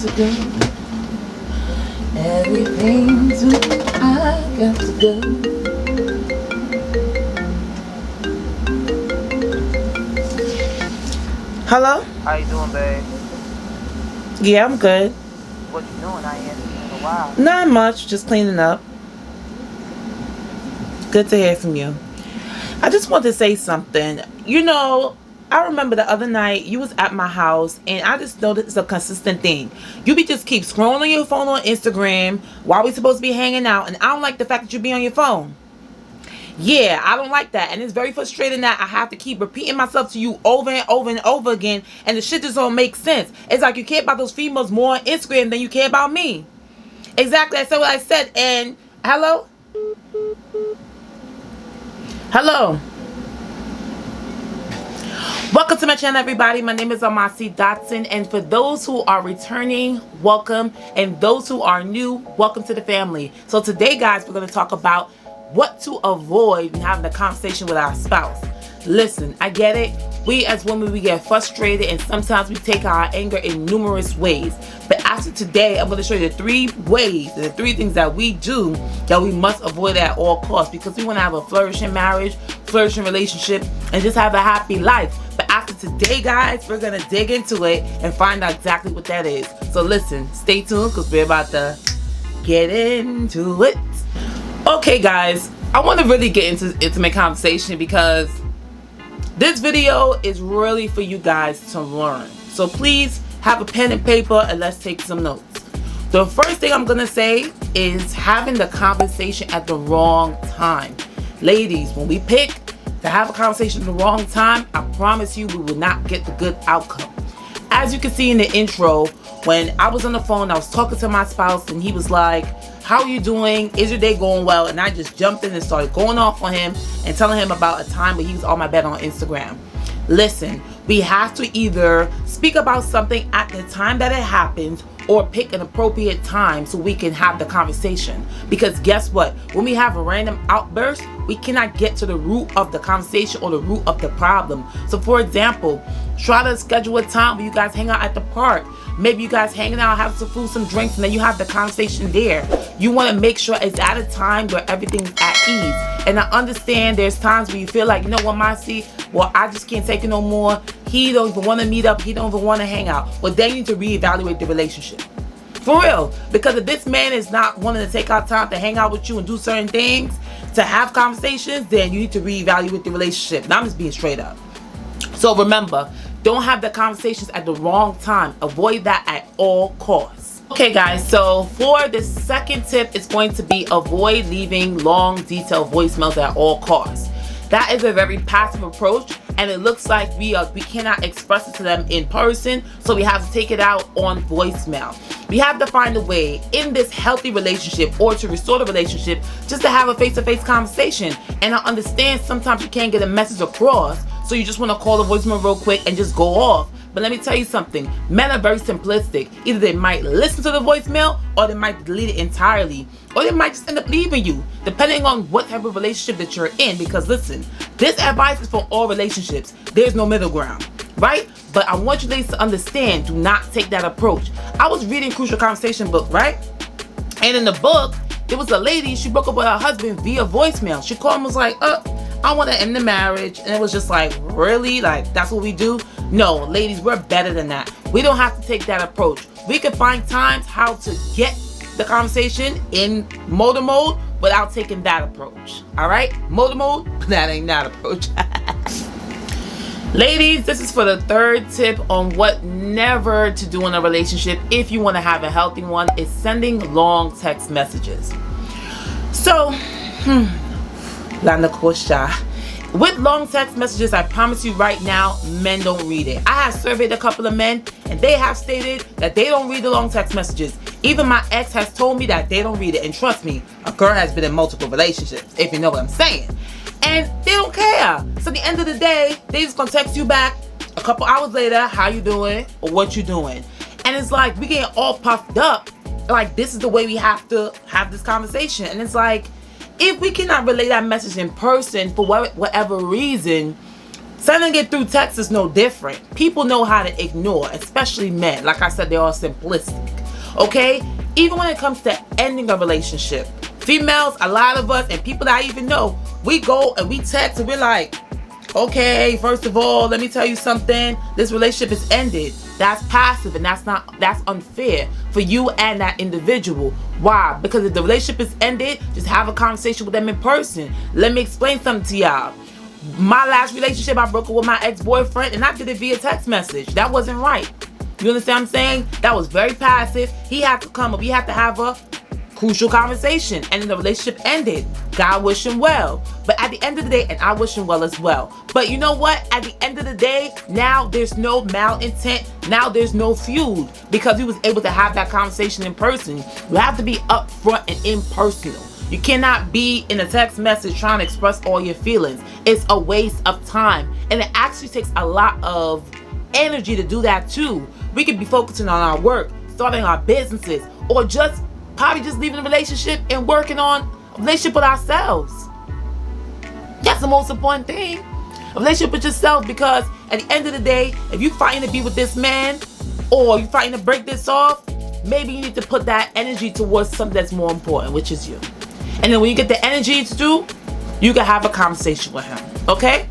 to go. Everything to I got to go. Hello? How you doing, babe? Yeah, I'm good. What you doing? I ain't seen you in a while. Not much, just cleaning up. Good to hear from you. I just want to say something. You know, I remember the other night you was at my house and I just noticed it's a consistent thing. You be just keep scrolling your phone on Instagram while we supposed to be hanging out, and I don't like the fact that you be on your phone. Yeah, I don't like that, and it's very frustrating that I have to keep repeating myself to you over and over and over again, and the shit just don't make sense. It's like you care about those females more on Instagram than you care about me. Exactly, I said what I said. And hello? Hello. Welcome to my channel, everybody. My name is Amasi Dotson, and for those who are returning, welcome, and those who are new, welcome to the family. So today, guys, we're going to talk about what to avoid when having a conversation with our spouse. Listen, I get it. We as women, we get frustrated, and sometimes we take our anger in numerous ways. But after today, I'm going to show you the 3 ways, the 3 things that we do that we must avoid at all costs, because we want to have a flourishing marriage, flourishing relationship, and just have a happy life. But after today, guys, we're going to dig into it and find out exactly what that is. So listen, stay tuned, because we're about to get into it. Okay, guys, I want to really get into my conversation because this video is really for you guys to learn. So please have a pen and paper and let's take some notes. The first thing I'm going to say is having the conversation at the wrong time. Ladies, when we pick to have a conversation at the wrong time, I promise you we will not get the good outcome. As you can see in the intro, when I was on the phone, I was talking to my spouse and he was like, how are you doing? Is your day going well? And I just jumped in and started going off on him and telling him about a time when he was on my bed on Instagram. Listen, we have to either speak about something at the time that it happens or pick an appropriate time so we can have the conversation. Because guess what? When we have a random outburst, we cannot get to the root of the conversation or the root of the problem. So for example, try to schedule a time where you guys hang out at the park. Maybe you guys hanging out, have some food, some drinks, and then you have the conversation there. You want to make sure it's at a time where everything's at ease. And I understand there's times where you feel like, you know what, Marcy? Well, I just can't take it no more. He don't even want to meet up. He don't even want to hang out. Well, then you need to reevaluate the relationship. For real. Because if this man is not wanting to take out time to hang out with you and do certain things, to have conversations, then you need to reevaluate the relationship. Now I'm just being straight up. So remember, don't have the conversations at the wrong time. Avoid that at all costs. Okay, guys, so for the second tip, it's going to be avoid leaving long, detailed voicemails at all costs. That is a very passive approach, and it looks like we cannot express it to them in person, so we have to take it out on voicemail. We have to find a way in this healthy relationship or to restore the relationship just to have a face-to-face conversation. And I understand sometimes you can't get a message across, so you just want to call the voicemail real quick and just go off. But let me tell you something, men are very simplistic. Either they might listen to the voicemail or they might delete it entirely. Or they might just end up leaving you, depending on what type of relationship that you're in. Because listen, this advice is for all relationships. There's no middle ground, right? But I want you ladies to understand, do not take that approach. I was reading Crucial Conversation book, right? And in the book, there was a lady, she broke up with her husband via voicemail. She called and was like, I want to end the marriage. And it was just like, really? Like, that's what we do? No, ladies, we're better than that. We don't have to take that approach. We can find times how to get the conversation in motor mode without taking that approach. All right? Motor mode, that ain't that approach. Ladies, this is for the third tip on what never to do in a relationship if you want to have a healthy one, is sending long text messages. So, Lana Kosha. With long text messages, I promise you right now, men don't read it. I have surveyed a couple of men, and they have stated that they don't read the long text messages. Even my ex has told me that they don't read it. And trust me, a girl has been in multiple relationships, if you know what I'm saying. And they don't care. So at the end of the day, they just gonna text you back a couple hours later, how you doing, or what you doing. And it's like, we get all puffed up, like this is the way we have to have this conversation. And it's like, if we cannot relay that message in person for whatever reason, sending it through text is no different. People know how to ignore, especially men. Like I said, they're all simplistic. Okay? Even when it comes to ending a relationship, females, a lot of us, and people that I even know, we go and we text and we're like, okay, first of all, let me tell you something. This relationship is ended. That's passive, and that's unfair for you and that individual. Why? Because if the relationship is ended, just have a conversation with them in person. Let me explain something to y'all. My last relationship, I broke up with my ex-boyfriend, and I did it via text message. That wasn't right. You understand what I'm saying? That was very passive. He had to come up. We had to have a crucial conversation, and then the relationship ended. God wish him well. But at the end of the day, and I wish him well as well. But you know what? At the end of the day, now there's no malintent. Now there's no feud because he was able to have that conversation in person. You have to be upfront and impersonal. You cannot be in a text message trying to express all your feelings. It's a waste of time. And it actually takes a lot of energy to do that too. We could be focusing on our work, starting our businesses, or probably just leaving a relationship and working on a relationship with ourselves. That's the most important thing. A relationship with yourself, because at the end of the day, if you're fighting to be with this man or you're fighting to break this off, maybe you need to put that energy towards something that's more important, which is you. And then when you get the energy to do, you can have a conversation with him, okay?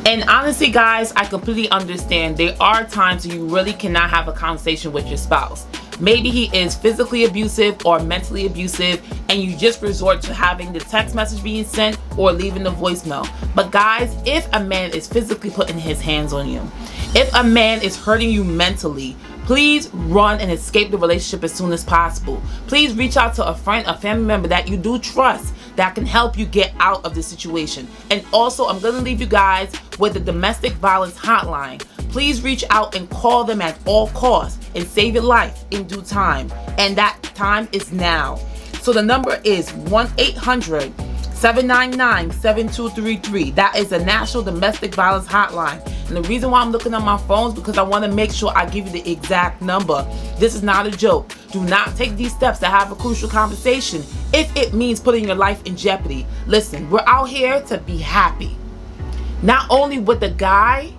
And honestly, guys, I completely understand. There are times you really cannot have a conversation with your spouse. Maybe he is physically abusive or mentally abusive, and you just resort to having the text message being sent or leaving the voicemail. But guys, if a man is physically putting his hands on you, if a man is hurting you mentally, please run and escape the relationship as soon as possible. Please reach out to a friend, a family member that you do trust that can help you get out of the situation. And also, I'm going to leave you guys with the domestic violence hotline. Please reach out and call them at all costs and save your life in due time. And that time is now. So the number is 1-800-799-7233. That is a national domestic violence hotline. And the reason why I'm looking at my phone is because I want to make sure I give you the exact number. This is not a joke. Do not take these steps to have a crucial conversation if it means putting your life in jeopardy. Listen, we're out here to be happy. Not only with the guy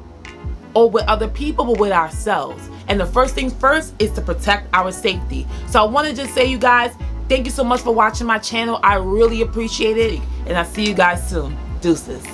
or with other people, but with ourselves. And the first things first is to protect our safety. So I want to just say, you guys, thank you so much for watching my channel. I really appreciate it. And I'll see you guys soon. Deuces.